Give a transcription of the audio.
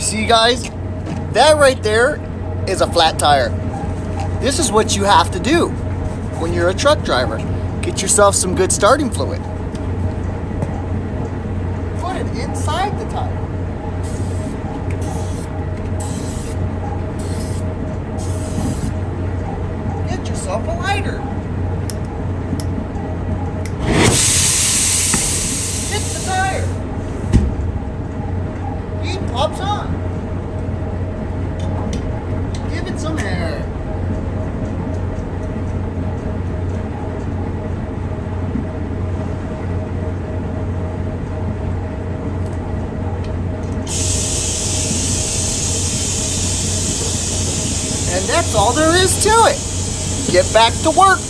See, guys, that right there is a flat tire. This is what you have to do when you're a truck driver. Get yourself some good starting fluid. Put it inside the tire. Get yourself a lighter. Hit the tire. Heat pops on. Give it some air. And that's all there is to it. Get back to work.